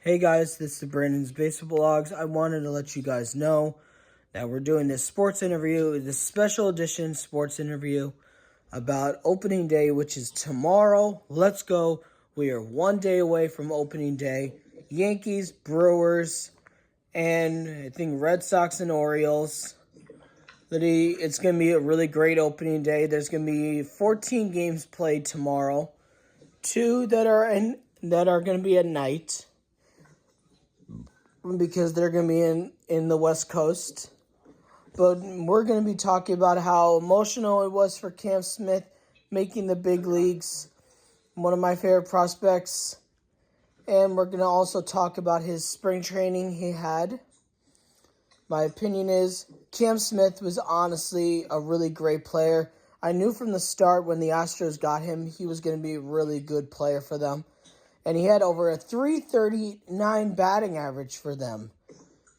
Hey guys, this is Brandon's Baseball Blogs. I wanted to let you guys know that we're doing this sports interview, this special edition sports interview about opening day, which is tomorrow. Let's go. We are 1 day away from opening day. Yankees, Brewers, and I think Red Sox and Orioles. It's going to be a really great opening day. There's going to be 14 games played tomorrow. 2 that are going to be at night, because they're going to be in the West Coast. But we're going to be talking about how emotional it was for Cam Smith making the big leagues, one of my favorite prospects. And we're going to also talk about his spring training he had. My opinion is Cam Smith was honestly a really great player. I knew from the start when the Astros got him, he was going to be a really good player for them. And he had over a .339 batting average for them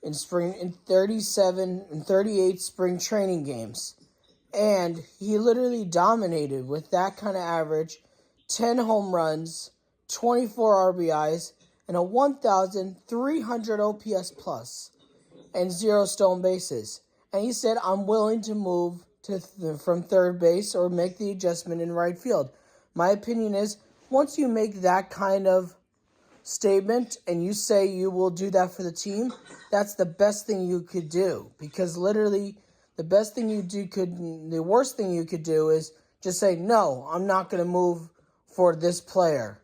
in 38 spring training games. And he literally dominated with that kind of average, 10 home runs, 24 RBIs, and a 1,300 OPS plus, and 0 stolen bases. And he said, I'm willing to move from third base or make the adjustment in right field. My opinion is, once you make that kind of statement and you say you will do that for the team, that's the best thing you could do. Because literally, the worst thing you could do is just say, no, I'm not going to move for this player.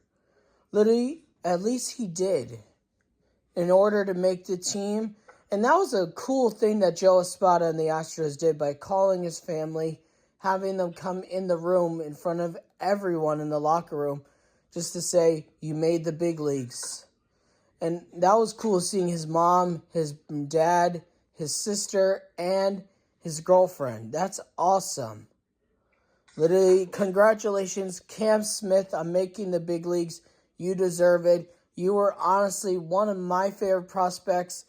Literally, at least he did in order to make the team. And that was a cool thing that Joe Espada and the Astros did by calling his family, having them come in the room in front of everyone in the locker room, just to say, you made the big leagues. And that was cool, seeing his mom, his dad, his sister, and his girlfriend. That's awesome. Literally, congratulations, Cam Smith, on making the big leagues. You deserve it. You were honestly one of my favorite prospects.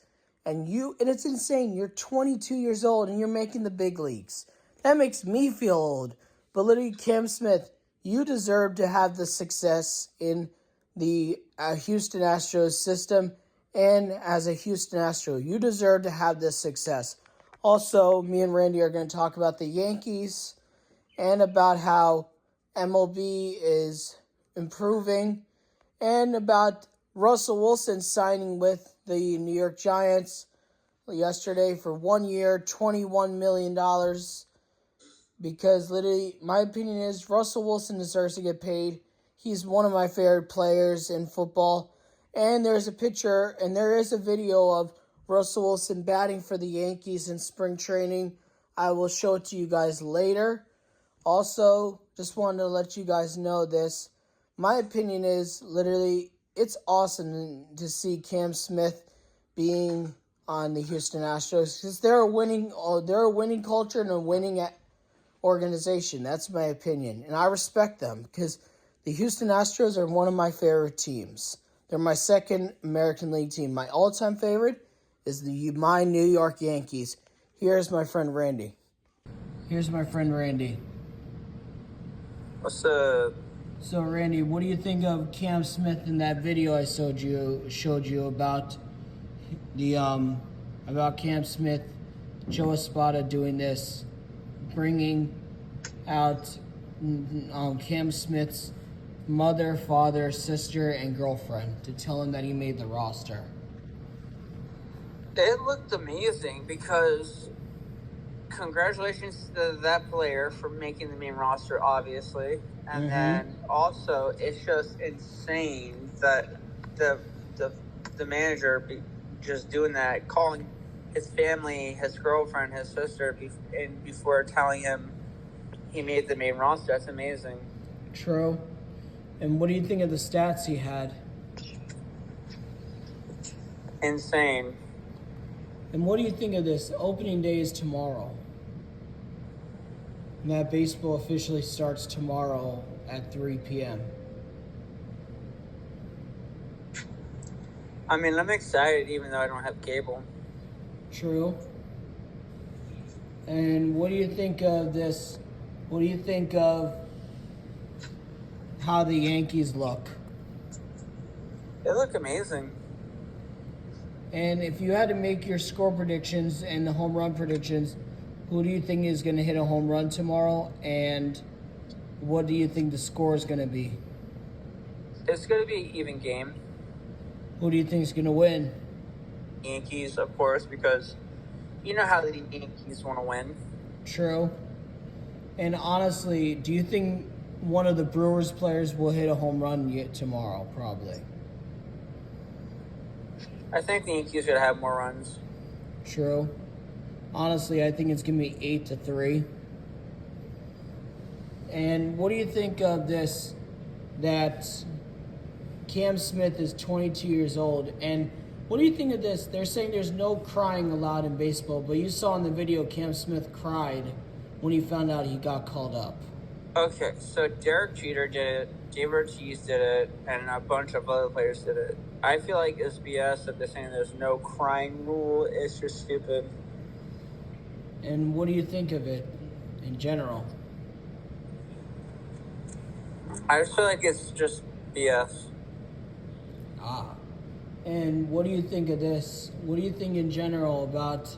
And it's insane. You're 22 years old and you're making the big leagues. That makes me feel old. But literally, Cam Smith, you deserve to have the success in the Houston Astros system, and as a Houston Astro, you deserve to have this success. Also, me and Randy are going to talk about the Yankees and about how MLB is improving, and about Russell Wilson signing with the New York Giants yesterday for 1 year, $21 million. Because literally, my opinion is Russell Wilson deserves to get paid. He's one of my favorite players in football. And there's a picture, and there is a video of Russell Wilson batting for the Yankees in spring training. I will show it to you guys later. Also, just wanted to let you guys know this. My opinion is literally, it's awesome to see Cam Smith being on the Houston Astros, because they're a winning culture and a winning organization. That's my opinion, and I respect them, because the Houston Astros are one of my favorite teams. They're my second American League team. My all-time favorite is my New York Yankees. Here's my friend Randy. What's up? So Randy, what do you think of Cam Smith in that video I showed you about Cam Smith, Joe Espada doing this, bringing out Cam Smith's mother, father, sister, and girlfriend to tell him that he made the roster? It looked amazing, because congratulations to that player for making the main roster, obviously. And then also, it's just insane that the manager just doing that, calling his family, his girlfriend, his sister, before telling him he made the main roster. That's amazing. True. And what do you think of the stats he had? Insane. And what do you think of this? Opening day is tomorrow. And that baseball officially starts tomorrow at 3 p.m. I mean, I'm excited even though I don't have cable. True. And what do you think of this? What do you think of how the Yankees look? They look amazing. And if you had to make your score predictions and the home run predictions, who do you think is going to hit a home run tomorrow? And what do you think the score is going to be? It's going to be an even game. Who do you think is going to win? Yankees, of course, because you know how the Yankees want to win. True. And honestly, do you think one of the Brewers players will hit a home run yet tomorrow? Probably. I think the Yankees should have more runs. True. Honestly, I think it's going to be 8-3. And what do you think of this, that Cam Smith is 22 years old? And what do you think of this? They're saying there's no crying allowed in baseball, but you saw in the video Cam Smith cried when he found out he got called up. Okay, so Derek Jeter did it, David Ortiz did it, and a bunch of other players did it. I feel like it's BS that they're saying there's no crying rule. It's just stupid. And what do you think of it in general? I just feel like it's just BS. And what do you think of this? What do you think in general about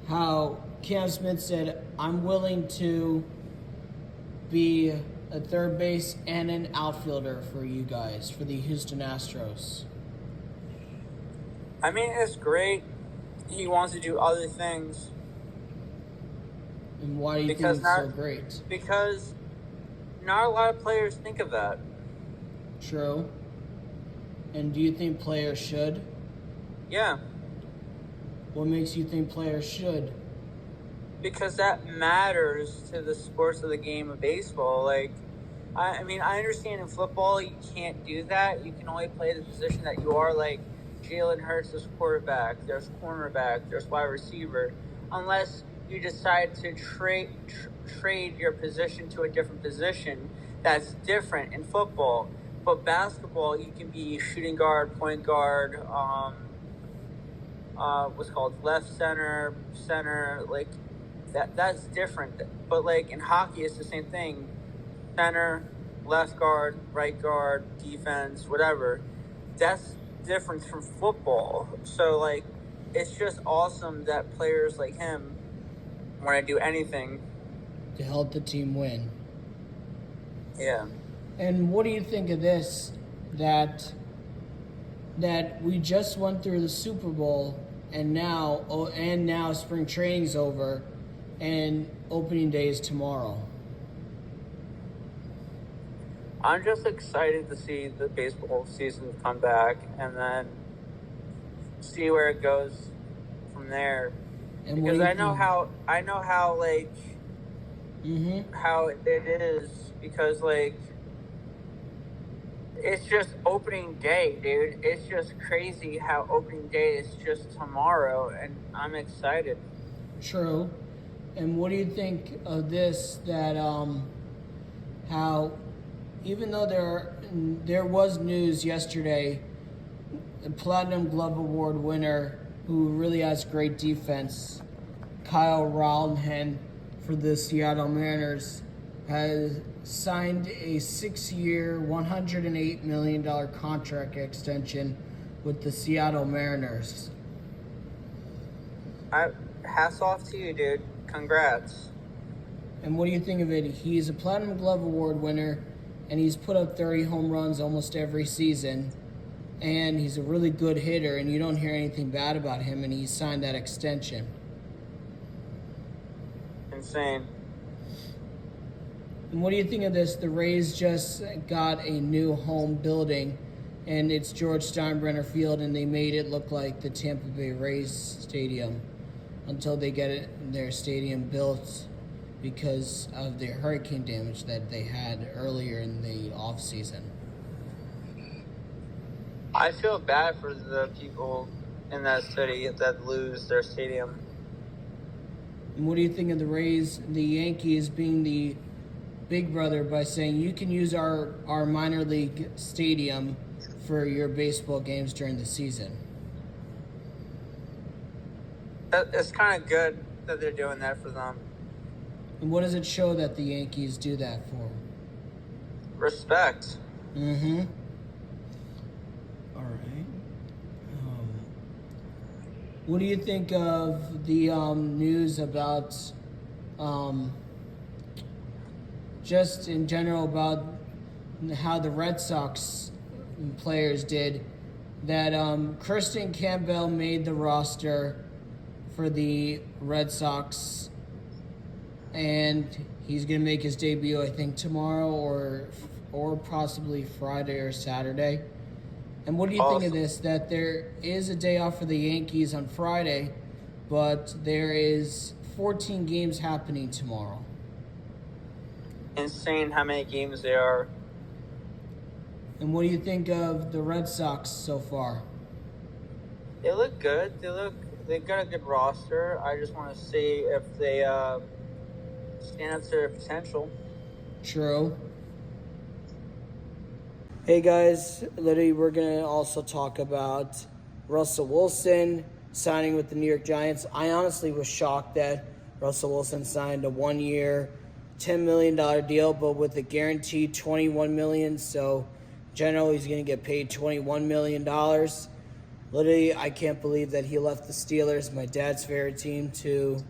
how Cam Smith said, I'm willing to be a third base and an outfielder for you guys, for the Houston Astros? I mean, it's great. He wants to do other things. And why do you think it's so great? Because not a lot of players think of that. True. And do you think players should? Yeah. What makes you think players should? Because that matters to the sports of the game of baseball. Like, I mean, I understand in football you can't do that. You can only play the position that you are. Like, Jalen Hurts is quarterback, there's cornerback, there's wide receiver. Unless you decide to trade your position to a different position, that's different in football. But basketball, you can be shooting guard, point guard, what's called left center, like that's different. But like in hockey, it's the same thing: center, left guard, right guard, defense, whatever. That's different from football. So like, it's just awesome that players like him want to do anything to help the team win. Yeah. And what do you think of this? That we just went through the Super Bowl, and now spring training's over, and opening day is tomorrow. I'm just excited to see the baseball season come back, and then see where it goes from there. And because I know how like how it is, because like it's just opening day, dude. It's just crazy how opening day is just tomorrow, and I'm excited. True. And what do you think of this, that how even though there was news yesterday, the Platinum Glove Award winner who really has great defense, Kyle Rowland for the Seattle Mariners, has signed a 6-year, $108 million contract extension with the Seattle Mariners. Hats off to you, dude. Congrats. And what do you think of it? He's a Platinum Glove Award winner, and he's put up 30 home runs almost every season. And he's a really good hitter, and you don't hear anything bad about him, and he signed that extension. Insane. And what do you think of this? The Rays just got a new home building, and it's George Steinbrenner Field, and they made it look like the Tampa Bay Rays stadium until they get their stadium built because of the hurricane damage that they had earlier in the off-season. I feel bad for the people in that city that lose their stadium. And what do you think of the Rays, the Yankees being the big brother by saying you can use our minor league stadium for your baseball games during the season? It's kind of good that they're doing that for them. And what does it show that the Yankees do that for? Respect. All right. What do you think of the news about just in general about how the Red Sox players did? That Kristen Campbell made the roster for the Red Sox, and he's gonna make his debut, I think, tomorrow or possibly Friday or Saturday. And what do you think of this? That there is a day off for the Yankees on Friday, but there is 14 games happening tomorrow. Insane how many games there are. And what do you think of the Red Sox so far? They look good. They've got a good roster. I just want to see if they stand up to their potential. True. Hey guys, literally we're going to also talk about Russell Wilson signing with the New York Giants. I honestly was shocked that Russell Wilson signed a 1-year, $10 million deal, but with a guaranteed $21 million. So generally he's going to get paid $21 million. Literally, I can't believe that he left the Steelers, my dad's favorite team, to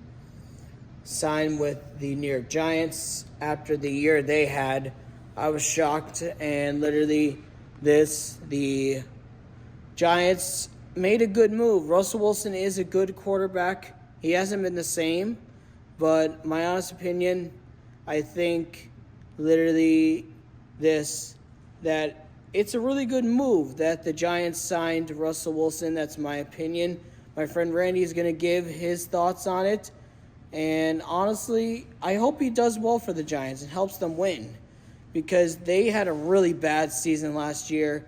sign with the New York Giants after the year they had. I was shocked, and literally the Giants made a good move. Russell Wilson is a good quarterback. He hasn't been the same, but my honest opinion, I think literally that it's a really good move that the Giants signed Russell Wilson. That's my opinion. My friend Randy is going to give his thoughts on it. And honestly, I hope he does well for the Giants and helps them win, because they had a really bad season last year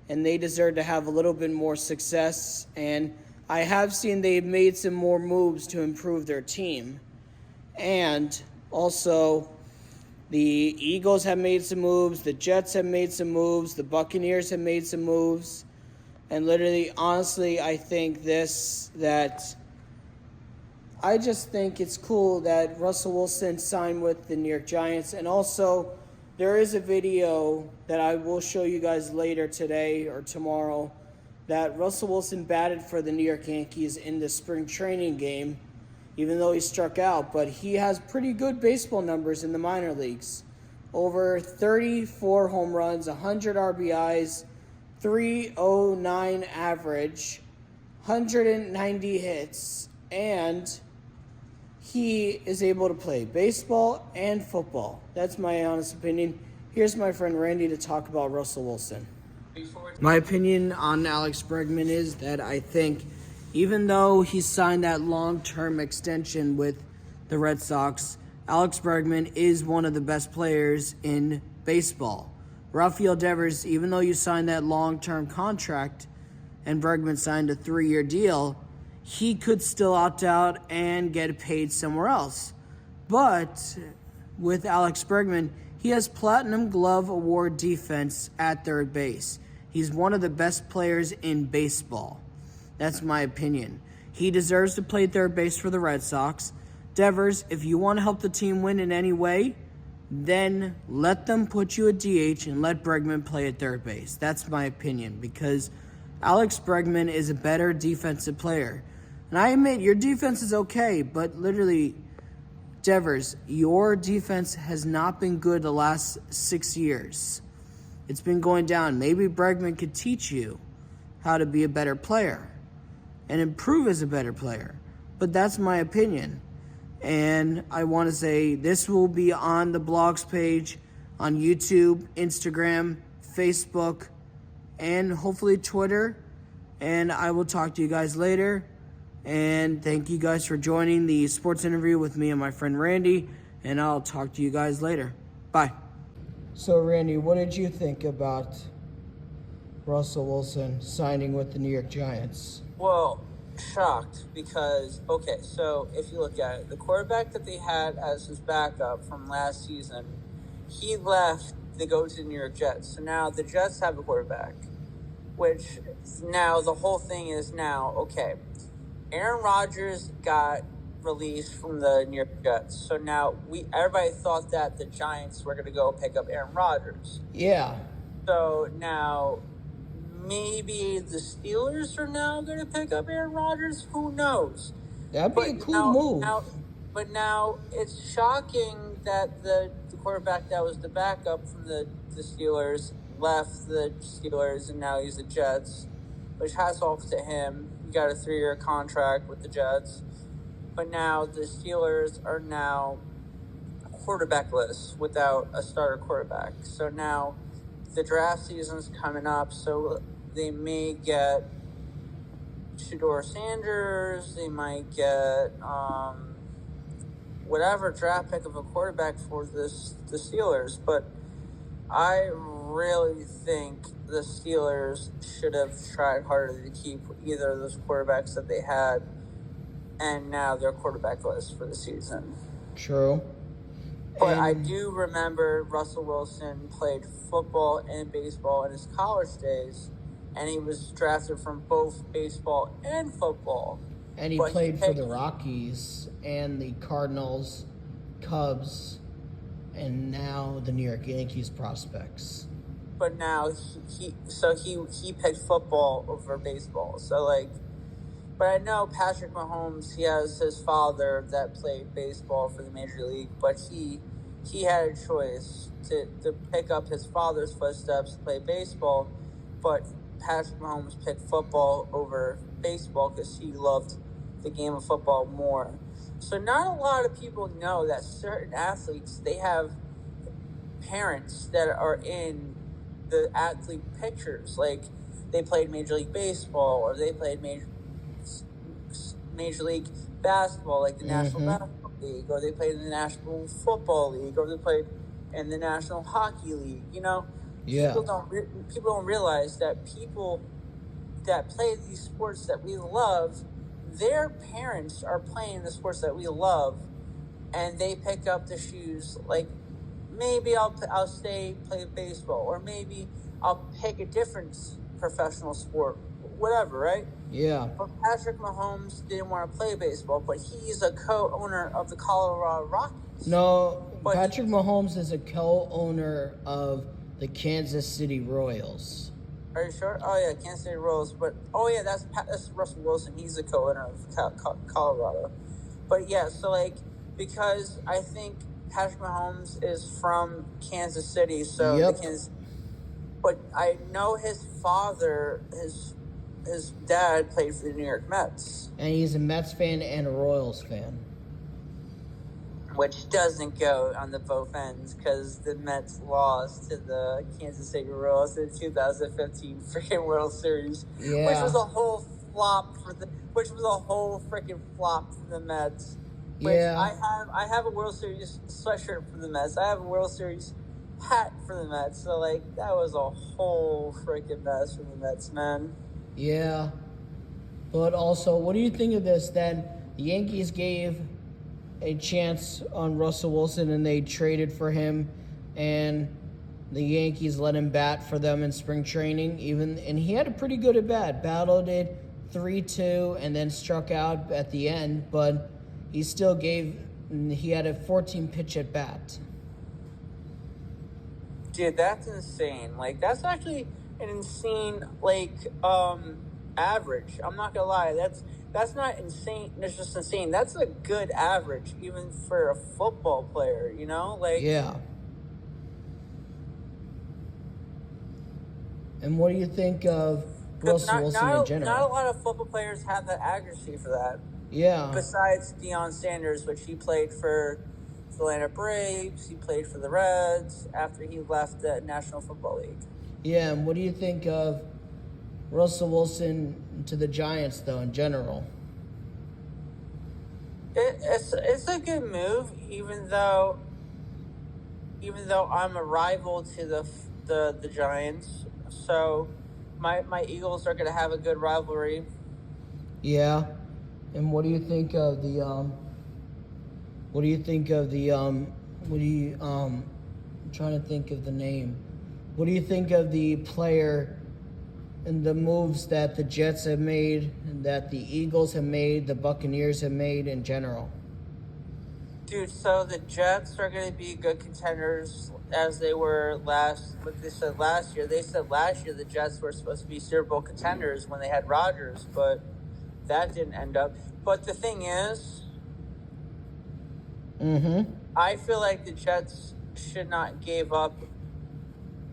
and they deserve to have a little bit more success. And I have seen they've made some more moves to improve their team. And also, the Eagles have made some moves, the Jets have made some moves, the Buccaneers have made some moves. And literally, honestly, I just think it's cool that Russell Wilson signed with the New York Giants. And also, there is a video that I will show you guys later today or tomorrow that Russell Wilson batted for the New York Yankees in the spring training game, even though he struck out. But he has pretty good baseball numbers in the minor leagues. Over 34 home runs, 100 RBIs, 309 average, 190 hits, and he is able to play baseball and football. That's my honest opinion. Here's my friend Randy to talk about Russell Wilson. My opinion on Alex Bregman is that I think even though he signed that long-term extension with the Red Sox, Alex Bregman is one of the best players in baseball. Rafael Devers, even though you signed that long-term contract and Bregman signed a 3-year deal, he could still opt out and get paid somewhere else. But with Alex Bregman, he has Platinum Glove Award defense at third base. He's one of the best players in baseball. That's my opinion. He deserves to play third base for the Red Sox. Devers, if you want to help the team win in any way, then let them put you at DH and let Bregman play at third base. That's my opinion, because Alex Bregman is a better defensive player. And I admit, your defense is okay, but literally, Devers, your defense has not been good the last 6 years. It's been going down. Maybe Bregman could teach you how to be a better player and improve as a better player. But that's my opinion. And I want to say this will be on the blogs page, on YouTube, Instagram, Facebook, and hopefully Twitter. And I will talk to you guys later. And thank you guys for joining the sports interview with me and my friend Randy. And I'll talk to you guys later. Bye. So, Randy, what did you think about Russell Wilson signing with the New York Giants? Well, shocked because, okay, so if you look at it, the quarterback that they had as his backup from last season, he left to go to the New York Jets. So now the Jets have a quarterback, which now the whole thing is now, okay, Aaron Rodgers got released from the New York Jets. So now everybody thought that the Giants were going to go pick up Aaron Rodgers. Yeah. So now maybe the Steelers are now going to pick up Aaron Rodgers. Who knows? That'd be a cool move. But now it's shocking that the quarterback that was the backup from the Steelers left the Steelers, and now he's the Jets, which hats off to him. He got a 3-year contract with the Jets. But now the Steelers are now quarterbackless without a starter quarterback. So now the draft season's coming up, so they may get Shedeur Sanders, they might get whatever draft pick of a quarterback for the Steelers. But I really think the Steelers should have tried harder to keep either of those quarterbacks that they had, and now they're quarterbackless for the season. True. But I do remember Russell Wilson played football and baseball in his college days, and he was drafted from both baseball and football. And he played for the Rockies and the Cardinals, Cubs, and now the New York Yankees prospects. But now he picked football over baseball. So but I know Patrick Mahomes, he has his father that played baseball for the Major League, but he had a choice to pick up his father's footsteps to play baseball, but Patrick Mahomes picked football over baseball because he loved the game of football more. So not a lot of people know that certain athletes, they have parents that are in the athlete pictures. Like they played Major League Baseball, or they played Major League Basketball, like the National Basketball League, or they played in the National Football League, or they played in the National Hockey League. People don't realize that people that play these sports that we love, their parents are playing the sports that we love, and they pick up the shoes. Like maybe I'll stay play baseball, or maybe I'll pick a different professional sport, whatever, right? Yeah. But Patrick Mahomes didn't want to play baseball, but he's a co-owner of the Colorado Rockies. No, Patrick Mahomes is a co-owner of the Kansas City Royals. Are you sure? Oh yeah, Kansas City Royals. But that's Russell Wilson. He's a co-owner of Colorado. But yeah, so because I think Patrick Mahomes is from Kansas City, so yep. But I know his father, his dad played for the New York Mets. And he's a Mets fan and a Royals fan. Which doesn't go on the both ends, because the Mets lost to the Kansas City Royals in 2015 freaking World Series. Yeah. Which was a whole freaking flop for the Mets. Which yeah. I have a World Series sweatshirt for the Mets. I have a World Series hat for the Mets. So that was a whole freaking mess for the Mets, man. Yeah. But also, what do you think of this then? The Yankees gave a chance on Russell Wilson, and they traded for him, and the Yankees let him bat for them in spring training, and he had a pretty good at bat. Battled it 3-2 and then struck out at the end, but he had a 14 pitch at bat. Dude, that's insane. That's actually an insane average. I'm not gonna lie. That's not insane. It's just insane. That's a good average, even for a football player. Yeah. And what do you think of Russell Wilson in general? Not a lot of football players have that accuracy for that. Yeah. Besides Deion Sanders, which he played for the Atlanta Braves, he played for the Reds after he left the National Football League. Yeah, and what do you think of Russell Wilson to the Giants, though, in general? It's a good move, even though I'm a rival to the Giants. So my Eagles are going to have a good rivalry. Yeah. And what do you think of the I'm trying to think of the name. What do you think of the player and the moves that the Jets have made, and that the Eagles have made, the Buccaneers have made in general? Dude, so the Jets are going to be good contenders as they were last. What they said last year. They said last year the Jets were supposed to be Super Bowl contenders when they had Rodgers, but that didn't end up. But the thing is, I feel like the Jets should not give up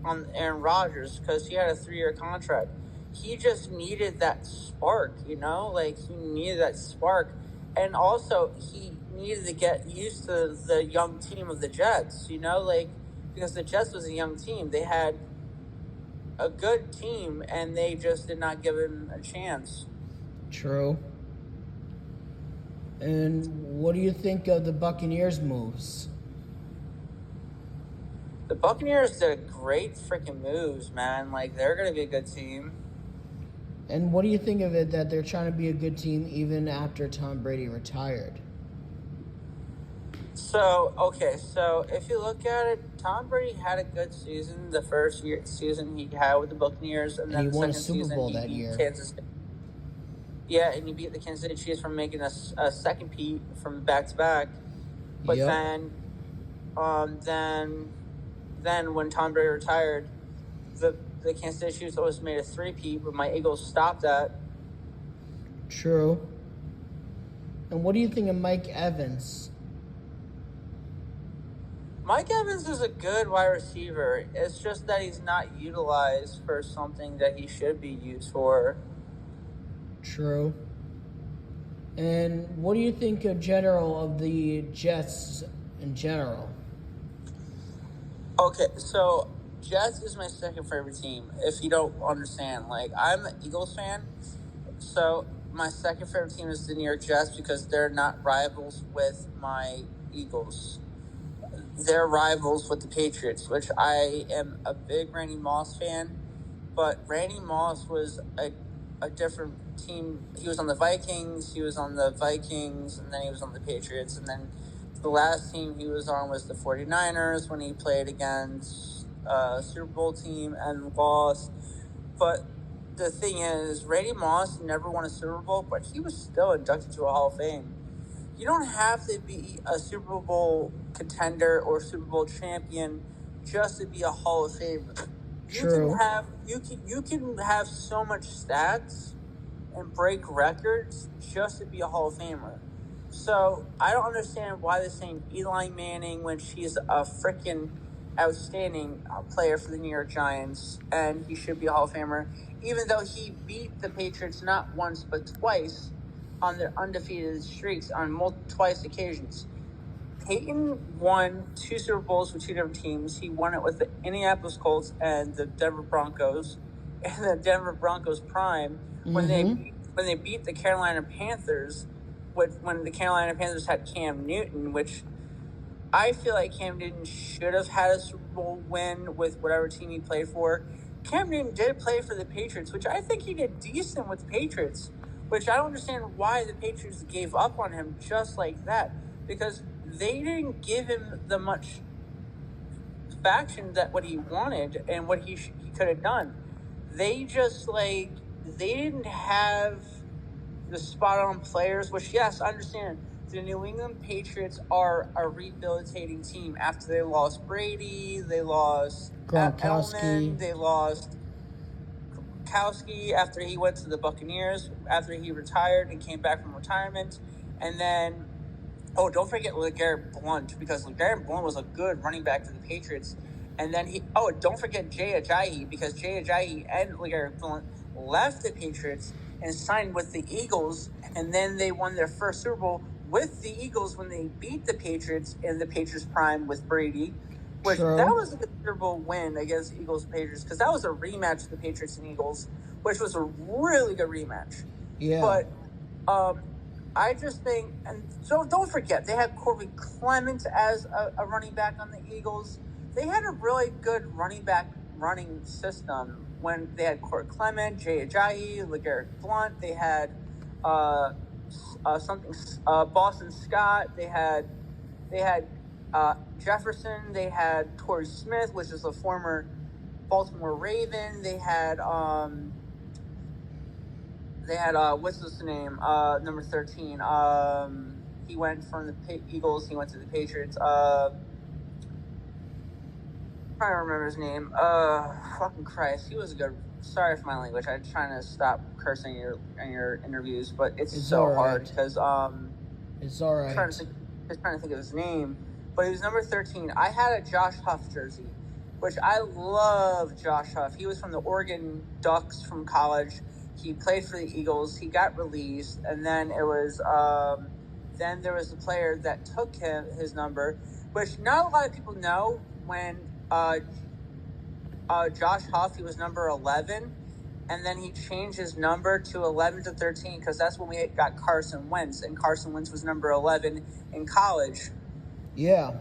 on Aaron Rodgers because he had a 3-year contract. He just needed that spark, like he needed that spark. And also he needed to get used to the young team of the Jets, like because the Jets was a young team. They had a good team and they just did not give him a chance. True. And what do you think of the Buccaneers' moves? The Buccaneers did great freaking moves, man. Like they're going to be a good team. And what do you think of it that they're trying to be a good team even after Tom Brady retired? So if you look at it, Tom Brady had a good season the first season he had with the Buccaneers, and then he the won second a Super season Bowl he that beat year. Kansas City. Yeah, and he beat the Kansas City Chiefs from making a second peat from back to back. But then when Tom Brady retired, the Kansas City Chiefs always made a 3-peat, but my Eagles stopped that. True. And what do you think of Mike Evans? Mike Evans is a good wide receiver. It's just that he's not utilized for something that he should be used for. True. And what do you think of the Jets in general? Okay, so Jets is my second favorite team. If you don't understand, like I'm an Eagles fan, so my second favorite team is the New York Jets because they're not rivals with my Eagles. They're rivals with the Patriots, which I am a big Randy Moss fan. But Randy Moss was a different team. He was on the Vikings, and then he was on the Patriots. And then the last team he was on was the 49ers when he played against a Super Bowl team and lost. But the thing is, Randy Moss never won a Super Bowl, but he was still inducted to a Hall of Fame. You don't have to be a Super Bowl contender or Super Bowl champion just to be a Hall of Famer. True. You can have so much stats and break records just to be a Hall of Famer. So I don't understand why they're saying Eli Manning when she's a freaking outstanding player for the New York Giants and he should be a Hall of Famer, even though he beat the Patriots not once but twice on their undefeated streaks on twice occasions. Peyton won 2 Super Bowls with 2 different teams. He won it with the Indianapolis Colts and the Denver Broncos. And the Denver Broncos prime when they beat the Carolina Panthers, when the Carolina Panthers had Cam Newton, which I feel like Cam Newton should have had a Super Bowl win with whatever team he played for. Cam Newton did play for the Patriots, which I think he did decent with the Patriots, which I don't understand why the Patriots gave up on him just like that, because they didn't give him the much faction that what he wanted and what he could have done. They just they didn't have the spot on players, which yes, I understand. The New England Patriots are a rehabilitating team after they lost Brady, they lost Edelman, they lost Gronkowski after he went to the Buccaneers, after he retired and came back from retirement, and then don't forget LeGarrette Blount, because LeGarrette Blount was a good running back for the Patriots. And then don't forget Jay Ajayi, because Jay Ajayi and LeGarrette Blount left the Patriots and signed with the Eagles, and then they won their first Super Bowl with the Eagles when they beat the Patriots in the Patriots prime with Brady, which that was a considerable win against Eagles and Patriots, because that was a rematch of the Patriots and Eagles, which was a really good rematch. Yeah. But I just think, and so don't forget, they had Corey Clement as a running back on the Eagles. They had a really good running system when they had Corey Clement, Jay Ajayi, LeGarrette Blount. They had Boston Scott. They had Jefferson. They had Torrey Smith, which is a former Baltimore Raven. They had what's his name? Number 13. He went from the Eagles. He went to the Patriots. trying to remember his name. Fucking Christ, he was a good. Sorry for my language. I'm trying to stop cursing in your interviews, but it's so hard because It's all right. Trying to think of his name, but he was number 13. I had a Josh Huff jersey, which I love. Josh Huff. He was from the Oregon Ducks from college. He played for the Eagles. He got released, and then it was then there was the player that took his number, which not a lot of people know. When Josh Huff, he was number 11, and then he changed his number to 11 to 13 because that's when we got Carson Wentz, and Carson Wentz was number 11 in college. Yeah.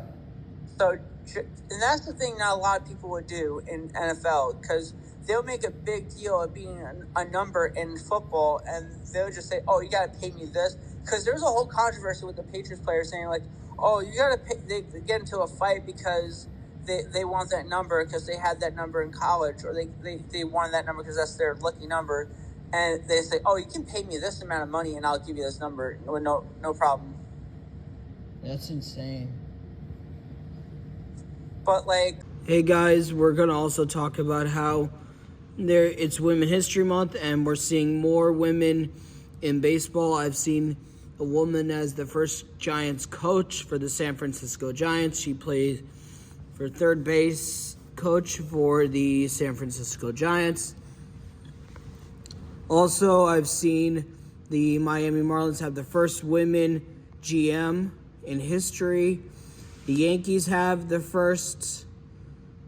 So, and that's the thing not a lot of people would do in NFL because they'll make a big deal of being a number in football, and they'll just say, "Oh, you got to pay me this," because there's a whole controversy with the Patriots players saying like, "Oh, you got to pay." They get into a fight because they want that number because they had that number in college, or they wanted that number because that's their lucky number, and they say, "Oh, you can pay me this amount of money, and I'll give you this number, no problem." That's insane. But like, hey guys, we're gonna also talk about how it's Women History Month, and we're seeing more women in baseball. I've seen a woman as the first Giants coach for the San Francisco Giants. She played for third base coach for the San Francisco Giants. Also, I've seen the Miami Marlins have the first women GM in history. The Yankees have the first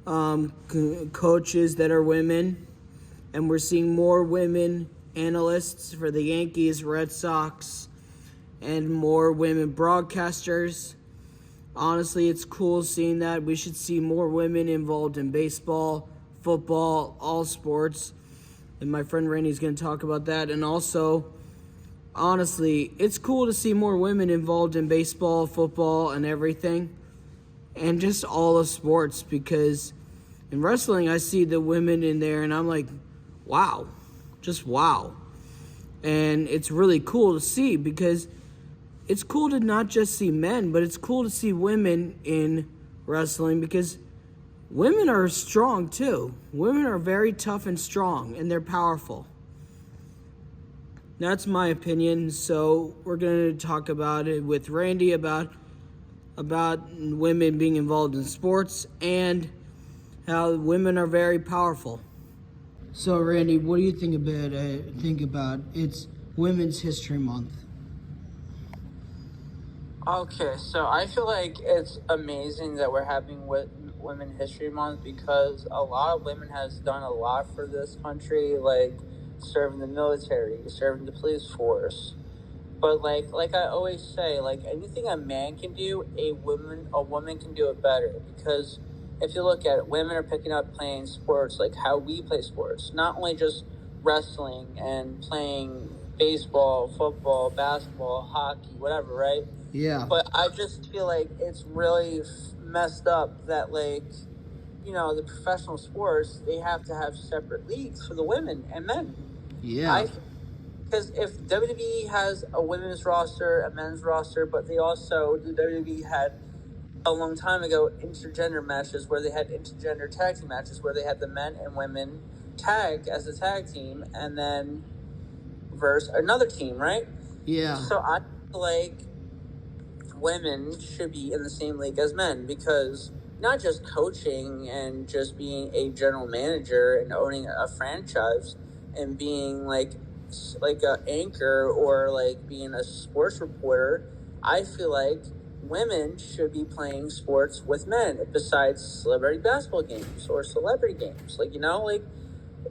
coaches that are women. And we're seeing more women analysts for the Yankees, Red Sox, and more women broadcasters. Honestly, it's cool seeing that. We should see more women involved in baseball, football, all sports. And my friend Randy's going to talk about that. And also, honestly, it's cool to see more women involved in baseball, football, and everything. And just all of sports, because in wrestling, I see the women in there, and I'm like, wow. Just wow. And it's really cool to see, because it's cool to not just see men, but it's cool to see women in wrestling, because women are strong too. Women are very tough and strong, and they're powerful. That's my opinion. So we're going to talk about it with Randy about women being involved in sports and how women are very powerful. So Randy, what do you think about it's Women's History Month? Okay, so I feel like it's amazing that we're having Women History Month, because a lot of women has done a lot for this country, like serving the military, serving the police force. But like I always say, like anything a man can do, a woman can do it better. Because if you look at it, women are picking up playing sports like how we play sports, not only just wrestling and playing baseball, football, basketball, hockey, whatever, right? Yeah. But I just feel like it's really messed up that, like, the professional sports, they have to have separate leagues for the women and men. Yeah. Because if WWE has a women's roster, a men's roster, but the WWE had a long time ago intergender matches where they had intergender tag team matches where they had the men and women tag as a tag team and then versus another team, right? Yeah. So I feel like women should be in the same league as men, because not just coaching and just being a general manager and owning a franchise and being like a anchor or like being a sports reporter. I feel like women should be playing sports with men besides celebrity basketball games or celebrity games. Like,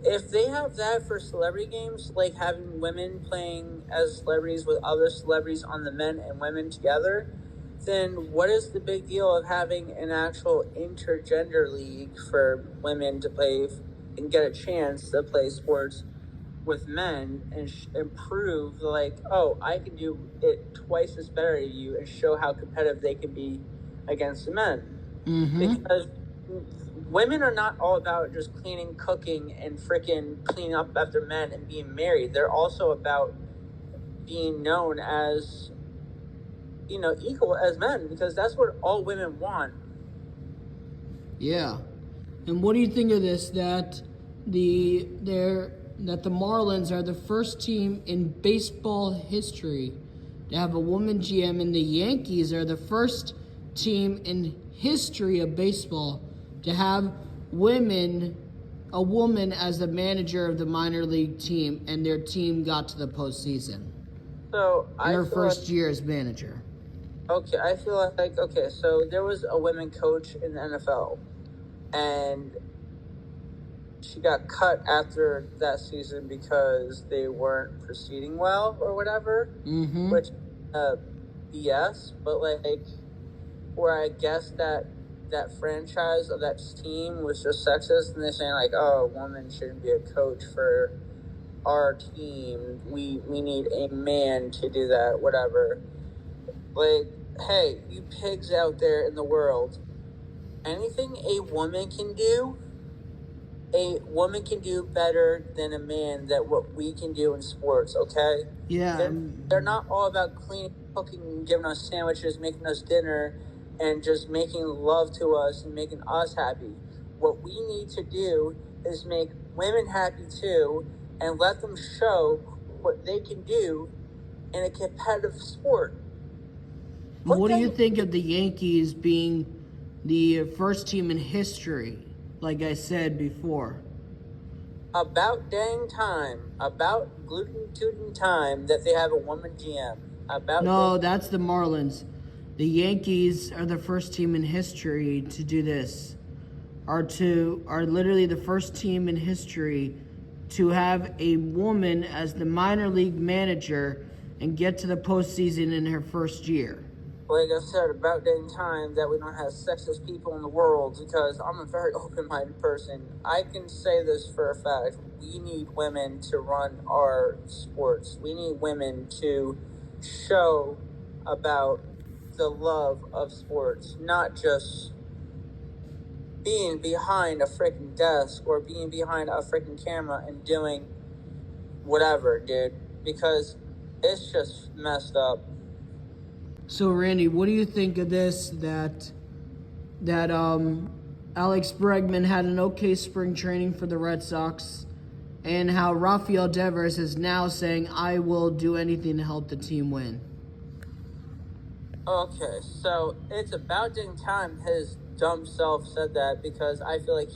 if they have that for celebrity games, like having women playing as celebrities with other celebrities on the men and women together, then what is the big deal of having an actual intergender league for women to play and get a chance to play sports with men and prove, like, oh, I can do it twice as better as you, and show how competitive they can be against the men? Mm-hmm. Because women are not all about just cleaning, cooking, and freaking cleaning up after men and being married. They're also about being known as, equal as men, because that's what all women want. Yeah. And what do you think of this? That the Marlins are the first team in baseball history to have a woman GM, and the Yankees are the first team in history of baseball to have a woman as the manager of the minor league team, and their team got to the postseason. So in her first year as manager. Okay, I feel like so there was a women coach in the NFL, and she got cut after that season because they weren't proceeding well or whatever. Mm-hmm. Which, BS. But like, where I guess that franchise of that team was just sexist, and they're saying like, oh, a woman shouldn't be a coach for our team. We need a man to do that. Whatever. Like, hey, you pigs out there in the world, anything a woman can do better than a man that what we can do in sports, okay? Yeah. They're not all about cleaning, cooking, giving us sandwiches, making us dinner, and just making love to us and making us happy. What we need to do is make women happy too and let them show what they can do in a competitive sport. What do you think of the Yankees being the first team in history, like I said before? About dang time, about gluten time that they have a woman GM. No, that's the Marlins. The Yankees are the first team in history to do this. Are literally the first team in history to have a woman as the minor league manager and get to the postseason in her first year. Like I said, about dang time that we don't have sexist people in the world, because I'm a very open-minded person. I can say this for a fact. We need women to run our sports. We need women to show about the love of sports, not just being behind a freaking desk or being behind a freaking camera and doing whatever, dude, because it's just messed up. So, Randy, what do you think of this? That Alex Bregman had an okay spring training for the Red Sox, and how Rafael Devers is now saying, "I will do anything to help the team win." Okay, so it's about dang time his dumb self said that, because I feel like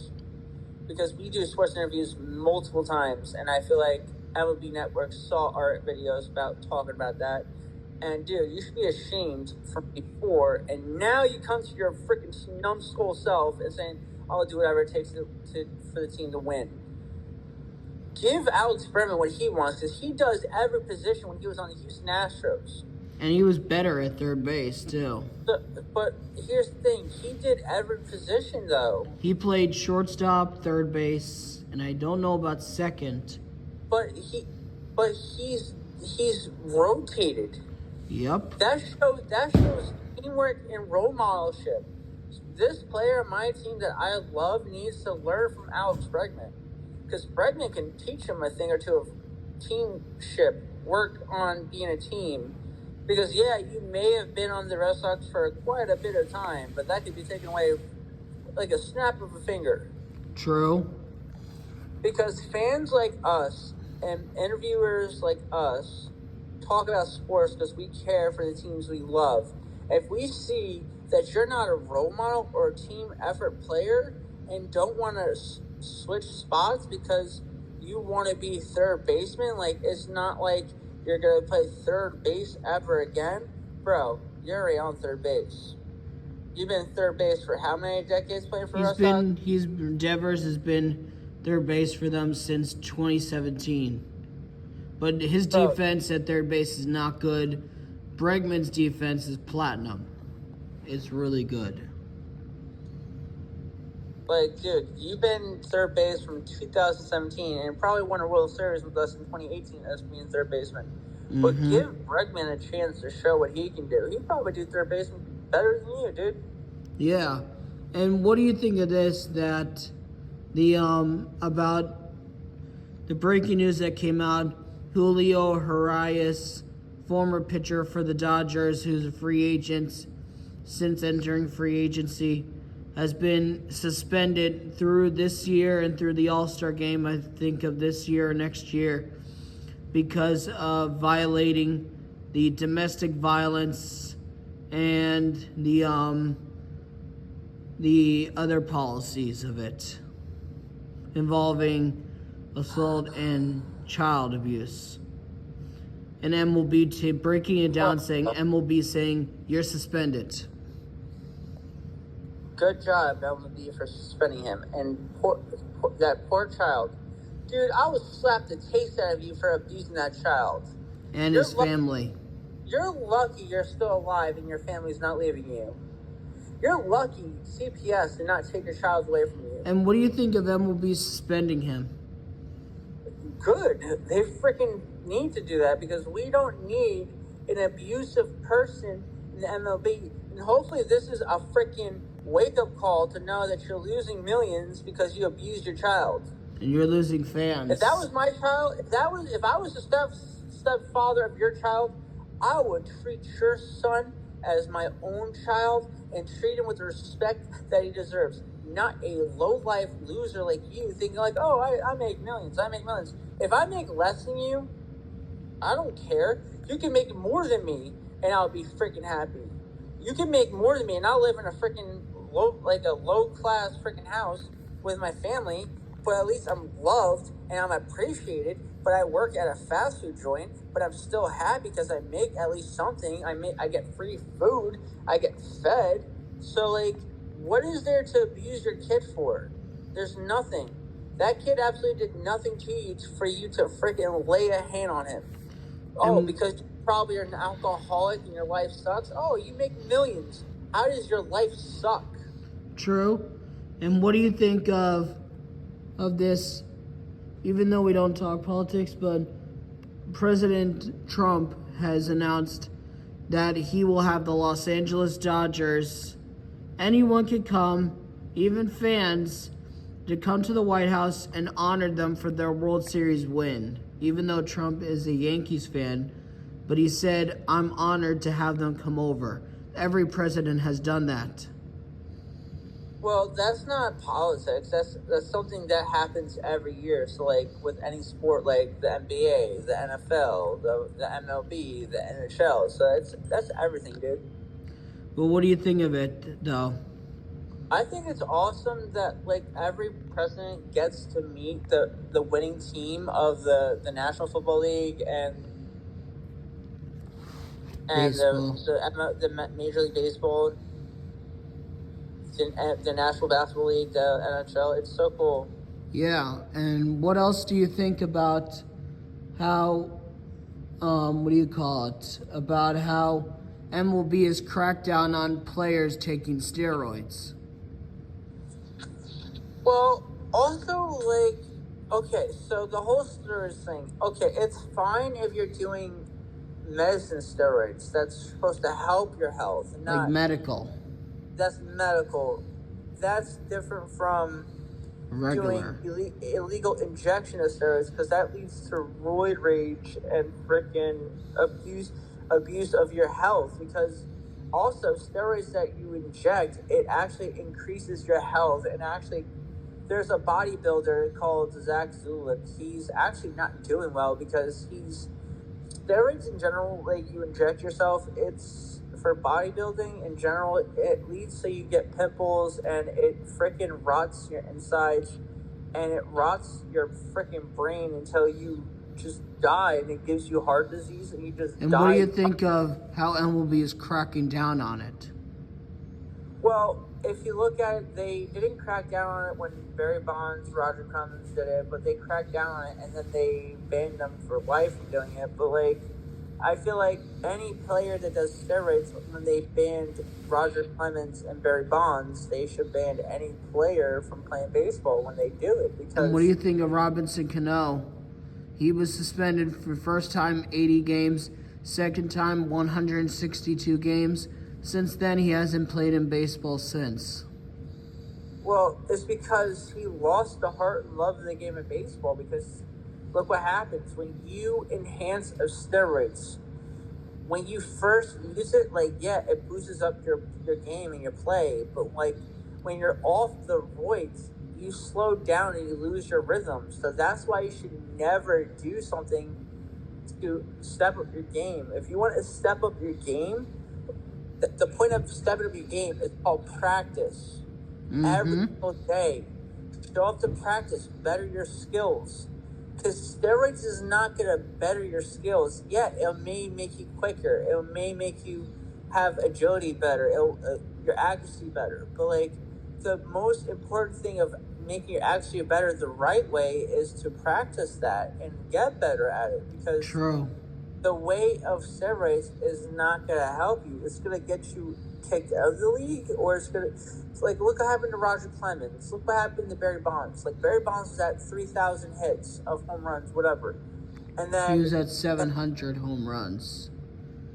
because we do sports interviews multiple times, and I feel like MLB Network saw our videos about talking about that. And dude, you should be ashamed from before, and now you come to your freaking numbskull self and saying, "I'll do whatever it takes for the team to win." Give Alex Bregman what he wants, because he does every position when he was on the Houston Astros. And he was better at third base too. But here's the thing: he did every position though. He played shortstop, third base, and I don't know about second. But he's rotated. Yep. That shows teamwork and role modelship. This player on my team that I love needs to learn from Alex Bregman, because Bregman can teach him a thing or two of teamship, work on being a team. Because yeah, you may have been on the Red Sox for quite a bit of time, but that could be taken away like a snap of a finger. True. Because fans like us and interviewers like us talk about sports because we care for the teams we love. If we see that you're not a role model or a team effort player and don't want to switch spots because you want to be third baseman, like, it's not like you're going to play third base ever again. Bro, you're already on third base. You've been third base for how many decades playing for us? Devers has been third base for them since 2017. But his defense at third base is not good. Bregman's defense is platinum. It's really good. Like, dude, you've been third base from 2017 and probably won a World Series with us in 2018 as being third baseman. Mm-hmm. But give Bregman a chance to show what he can do. He'd probably do third baseman better than you, dude. Yeah. And what do you think of this, that about the breaking news that came out? Julio Urias, former pitcher for the Dodgers, who's a free agent since entering free agency, has been suspended through this year and through the All-Star game, I think, of this year or next year, because of violating the domestic violence and the other policies of it involving assault and child abuse. And MLB breaking it down, saying MLB saying you're suspended. Good job, MLB, for suspending him. And that poor child. Dude, I would slap the taste out of you for abusing that child. And his family. You're lucky you're still alive and your family's not leaving you. You're lucky CPS did not take your child away from you. And what do you think of MLB suspending him? Good. They freaking need to do that because we don't need an abusive person in the MLB. And hopefully this is a freaking wake-up call to know that you're losing millions because you abused your child. And you're losing fans. If that was my child, if I was the stepfather of your child, I would treat your son as my own child and treat him with the respect that he deserves. Not a low-life loser like you thinking like, oh, I make millions. If I make less than you, I don't care. You can make more than me and I'll be freaking happy. You can make more than me and I'll live in a freaking low-class freaking house with my family, but at least I'm loved and I'm appreciated. But I work at a fast food joint, but I'm still happy because I make at least something. I get free food. I get fed. So, like, what is there to abuse your kid for? There's nothing. That kid absolutely did nothing to you for you to freaking lay a hand on him. Oh, because you probably are an alcoholic and your life sucks? Oh, you make millions. How does your life suck? True. And what do you think of this? Even though we don't talk politics, but President Trump has announced that he will have the Los Angeles Dodgers. Anyone could come, even fans, to come to the White House and honor them for their World Series win. Even though Trump is a Yankees fan, but he said, I'm honored to have them come over. Every president has done that. Well, that's not politics. That's something that happens every year. So, like, with any sport, like the NBA, the NFL, the MLB, the NHL. So, that's everything, dude. Well, what do you think of it, though? I think it's awesome that, like, every president gets to meet the winning team of the National Football League and the Major League Baseball, the National Basketball League, the NHL. It's so cool. Yeah, and what else do you think about how, about how MLB has cracked down on players taking steroids? Well, also, like, okay, so the whole steroids thing, okay, it's fine if you're doing medicine steroids. That's supposed to help your health. Like medical. That's medical. That's different from regular doing illegal injection of steroids because that leads to roid rage and freaking abuse of your health. Because also steroids that you inject, it actually increases your health. And actually, there's a bodybuilder called Zach Zulik. He's actually not doing well because steroids in general, like you inject yourself, it's for bodybuilding in general, it leads to you get pimples and it freaking rots your insides and it rots your freaking brain until you just die and it gives you heart disease and you just die. And what do you think of how MLB is cracking down on it? Well, if you look at it, they didn't crack down on it when Barry Bonds, Roger Clemens did it, but they cracked down on it and then they banned them for life from doing it. But like, I feel like any player that does steroids, when they banned Roger Clemens and Barry Bonds, they should ban any player from playing baseball when they do it. Because and what do you think of Robinson Cano? He was suspended for first time 80 games, second time 162 games. Since then, he hasn't played in baseball since. Well, it's because he lost the heart and love of the game of baseball because look what happens when you enhance steroids. When you first use it, like, yeah, it boosts up your game and your play. But, like, when you're off the roids, you slow down and you lose your rhythm. So that's why you should never do something to step up your game. If you want to step up your game, the point of stepping up your game is called practice. Every single day, show up to practice, better your skills. Because steroids is not going to better your skills. Yeah, it may make you quicker. It may make you have agility better. Your accuracy better. But like, the most important thing of making your accuracy better the right way is to practice that and get better at it. Because True. the way of steroids is not going to help you. It's going to get you kicked out of the league, or it's like, look what happened to Roger Clemens. Look what happened to Barry Bonds. Like, Barry Bonds was at 3,000 hits of home runs, whatever. And then he was at 700 home runs.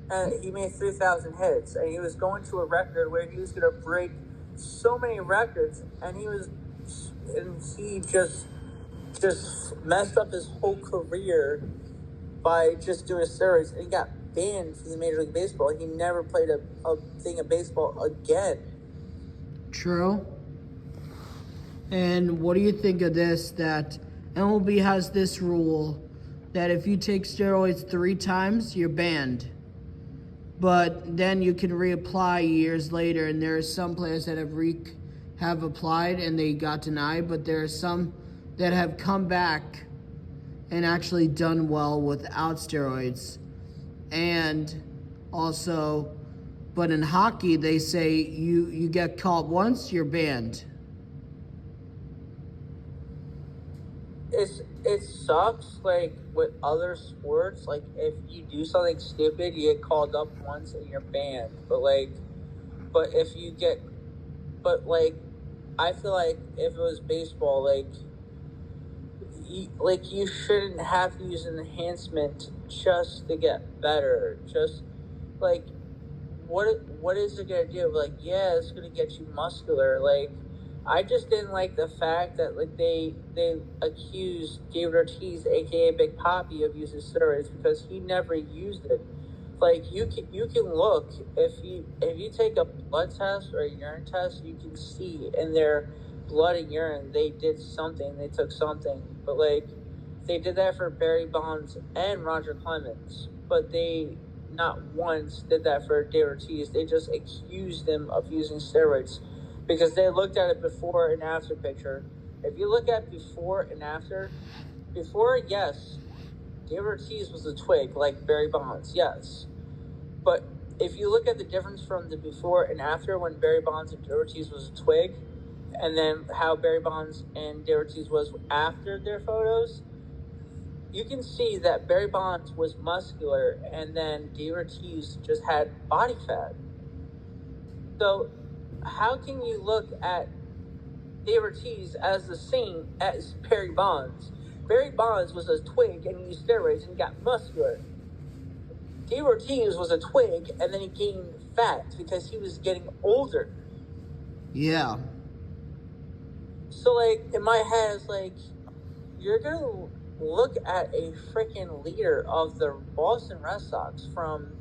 And he made 3,000 hits, and he was going to a record where he was going to break so many records, and he just messed up his whole career by just doing steroids, and he got banned from the Major League Baseball. He never played a thing of baseball again. True. And what do you think of this, that MLB has this rule that if you take steroids 3 times, you're banned? But then you can reapply years later, and there are some players that have applied and they got denied, but there are some that have come back and actually done well without steroids. And also, but in hockey, they say you get caught once, you're banned. It sucks, like, with other sports. Like, if you do something stupid, you get called up once and you're banned. But I feel like if it was baseball, you shouldn't have to use an enhancement just to get better. Just, like, what is it gonna do? Like, yeah, it's gonna get you muscular. Like, I just didn't like the fact that, like, they accused David Ortiz, aka Big Papi, of using steroids because he never used it. Like, you can look, if you take a blood test or a urine test, you can see in their blood and urine they did something, they took something. But like, they did that for Barry Bonds and Roger Clemens, but they not once did that for David Ortiz. They just accused him of using steroids because they looked at it before and after picture. If you look at before and after, yes, David Ortiz was a twig like Barry Bonds, yes. But if you look at the difference from the before and after, when Barry Bonds and David Ortiz was a twig, and then how Barry Bonds and David Ortiz was after their photos, you can see that Barry Bonds was muscular, and then David Ortiz just had body fat. So how can you look at David Ortiz as the same as Barry Bonds? Barry Bonds was a twig and he used steroids and got muscular. David Ortiz was a twig and then he gained fat because he was getting older. Yeah. So, like, in my head, it's like, you're going to look at a freaking leader of the Boston Red Sox from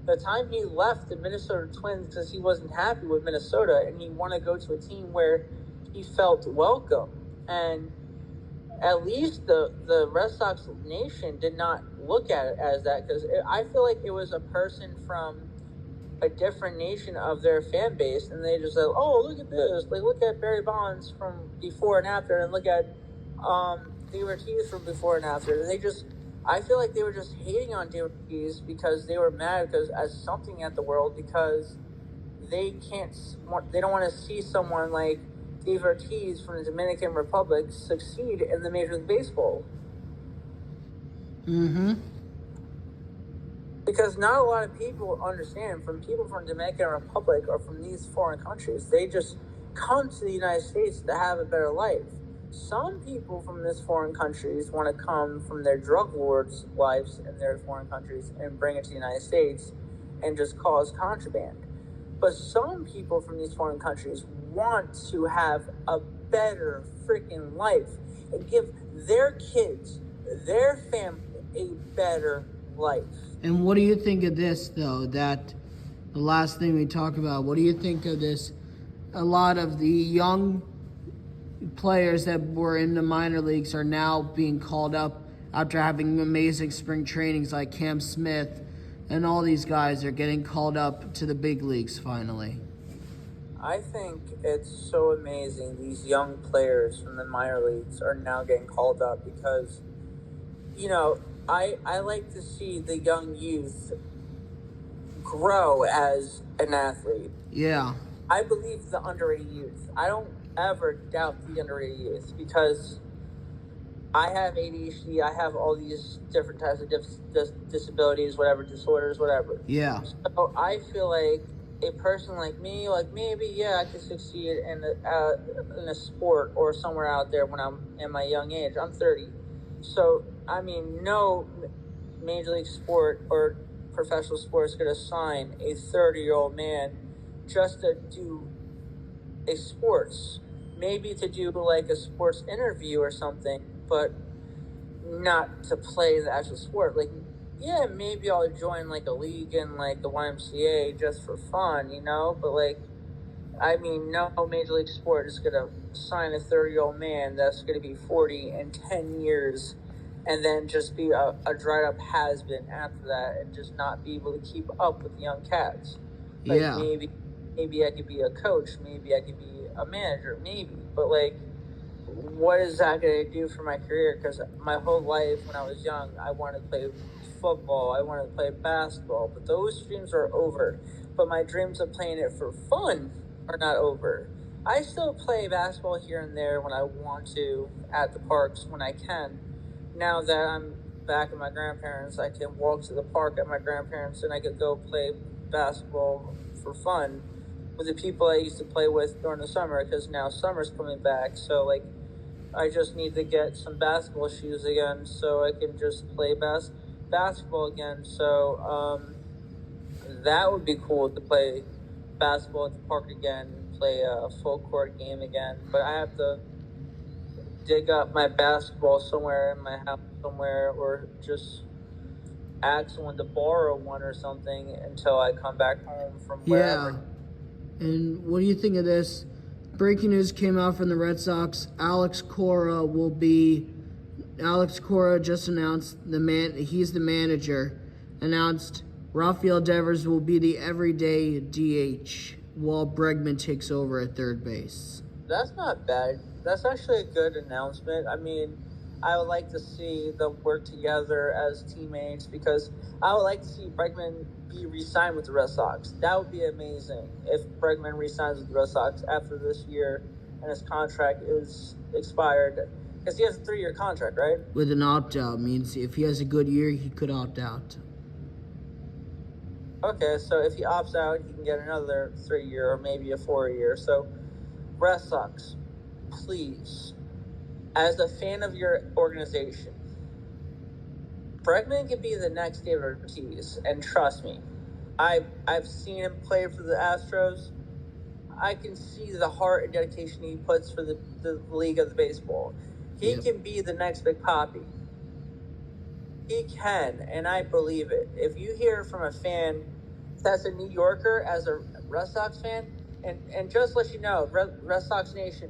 the time he left the Minnesota Twins because he wasn't happy with Minnesota and he wanted to go to a team where he felt welcome. And at least the Red Sox nation did not look at it as that, because I feel like it was a person from a different nation of their fan base, and they just said, oh, look at this. Like, look at Barry Bonds from before and after, and look at David Ortiz from before and after. And I feel like they were just hating on David Ortiz because they were mad because as something at the world, because they don't want to see someone like David Ortiz from the Dominican Republic succeed in the Major League Baseball. Mm-hmm. Because not a lot of people understand, from people from the Dominican Republic or from these foreign countries, they just come to the United States to have a better life. Some people from these foreign countries want to come from their drug lords' lives in their foreign countries and bring it to the United States and just cause contraband. But some people from these foreign countries want to have a better freaking life and give their kids, their family, a better life. And what do you think of this, though, that the last thing we talk about, what do you think of this a lot of the young players that were in the minor leagues are now being called up after having amazing spring trainings, like Cam Smith, and all these guys are getting called up to the big leagues finally. I think it's so amazing these young players from the minor leagues are now getting called up because, I like to see the young youth grow as an athlete. Yeah. I believe the underrated youth. I don't ever doubt the underrated youth because I have ADHD. I have all these different types of disabilities, whatever, disorders, whatever. Yeah. So I feel like a person like me, like maybe, I could succeed in a sport or somewhere out there when I'm in my young age. I'm 30. So, I mean, no major league sport or professional sport is going to sign a 30-year-old man just to do a sports, maybe to do like a sports interview or something, but not to play the actual sport. Like, maybe I'll join like a league in like the YMCA just for fun, but like, I mean, no major league sport is going to sign a 30-year-old man that's going to be 40 in 10 years and then just be a dried up has-been after that and just not be able to keep up with the young cats. Like, Yeah. maybe I could be a coach, maybe I could be a manager, maybe, but like, what is that going to do for my career? Because my whole life when I was young, I wanted to play football, I wanted to play basketball, but those dreams are over. But my dreams of playing it for fun are not over. I still play basketball here and there when I want to at the parks when I can. Now that I'm back at my grandparents, I can walk to the park at my grandparents and I could go play basketball for fun with the people I used to play with during the summer because now summer's coming back. So, like, I just need to get some basketball shoes again so I can just play basketball again. So, that would be cool to play basketball at the park again, play a full court game again. But I have to dig up my basketball somewhere in my house somewhere or just ask someone to borrow one or something until I come back home from wherever. And what do you think of this? Breaking news came out from the Red Sox. Alex Cora just announced he's the manager, announced Rafael Devers will be the everyday DH while Bregman takes over at third base. That's not bad. That's actually a good announcement. I mean, I would like to see them work together as teammates because I would like to see Bregman be re-signed with the Red Sox. That would be amazing if Bregman re-signs with the Red Sox after this year and his contract is expired. Because he has a 3-year contract, right? With an opt-out means if he has a good year, he could opt out. Okay, so if he opts out, he can get another 3-year or maybe a 4-year. So, Red Sox, please, as a fan of your organization, Bregman can be the next David Ortiz, and trust me, I've seen him play for the Astros. I can see the heart and dedication he puts for the league of the baseball. He can be the next Big Papi. He can, and I believe it. If you hear from a fan that's a New Yorker as a Red Sox fan, and just let you know, Red Sox Nation,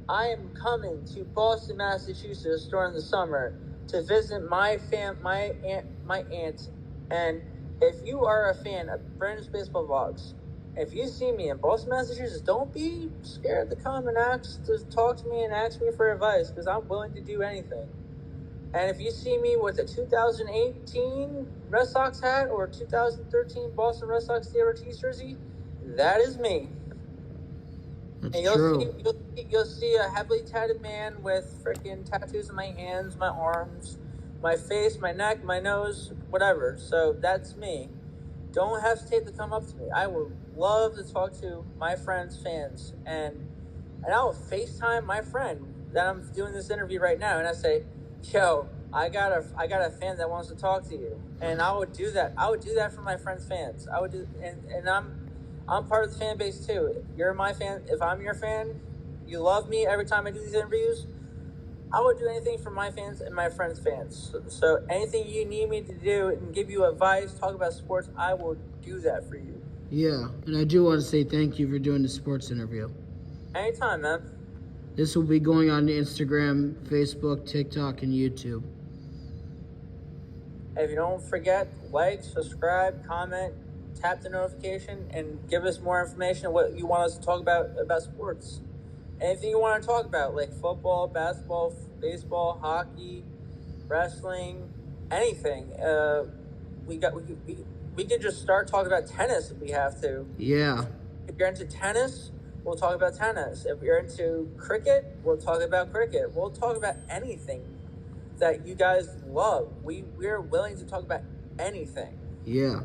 I am coming to Boston, Massachusetts during the summer to visit my aunt. And if you are a fan of Brandon's Baseball Vlogs, if you see me in Boston, Massachusetts, don't be scared to come and talk to me and ask me for advice because I'm willing to do anything. And if you see me with a 2018 Red Sox hat or 2013 Boston Red Sox David Ortiz jersey, that is me. That's and you'll see a heavily tatted man with freaking tattoos on my hands, my arms, my face, my neck, my nose, whatever. So that's me. Don't hesitate to come up to me. I would love to talk to my friends' fans, and I will FaceTime my friend that I'm doing this interview right now, and I say, "Yo, I got a fan that wants to talk to you," and I would do that. I would do that for my friends' fans. I would do, and I'm part of the fan base too. You're my fan. If I'm your fan, you love me every time I do these interviews. I would do anything for my fans and my friends' fans. So anything you need me to do and give you advice, talk about sports, I will do that for you. Yeah, and I do want to say thank you for doing the sports interview. Anytime, man. This will be going on Instagram, Facebook, TikTok, and YouTube. If you don't forget, like, subscribe, comment, tap the notification, and give us more information on what you want us to talk about sports. Anything you want to talk about, like football, basketball, baseball, hockey, wrestling, anything. We could just start talking about tennis if we have to. Yeah. If you're into tennis, we'll talk about tennis. If you're into cricket, we'll talk about cricket. We'll talk about anything that you guys love. We're willing to talk about anything. Yeah.